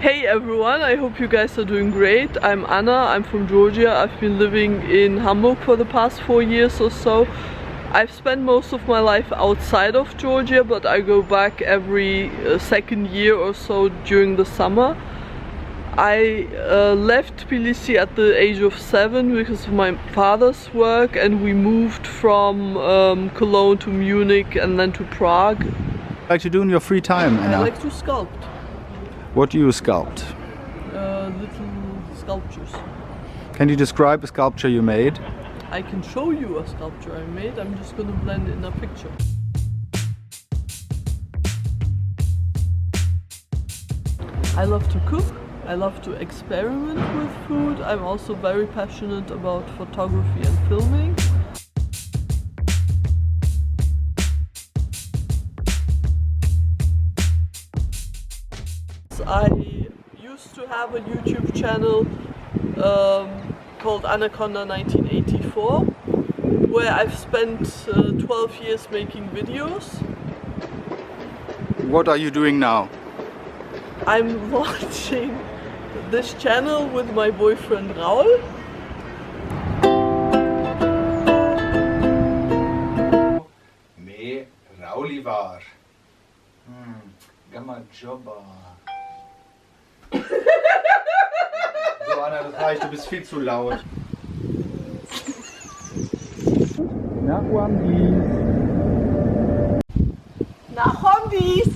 Hey everyone, I hope you guys are doing great. I'm Anna, I'm from Georgia. I've been living in Hamburg for the past 4 years or so. I've spent most of my life outside of Georgia, but I go back every second year or so during the summer. I left Tbilisi at the age of 7 because of my father's work, and we moved from Cologne to Munich and then to Prague. What do you like to do in your free time, Anna? I like to sculpt. What do you sculpt? Little sculptures. Can you describe a sculpture you made? I can show you a sculpture I made. I'm just gonna blend in a picture. I love to cook. I love to experiment with food. I'm also very passionate about photography and filming. I used to have a YouTube channel called Anaconda 1984, where I've spent 12 years making videos. What are you doing now? I'm launching this channel with my boyfriend Raul. Me Rauli war. Gamma Jobba. So Anna, das reicht, du bist viel zu laut. Nach Wambis. Nach Hombis!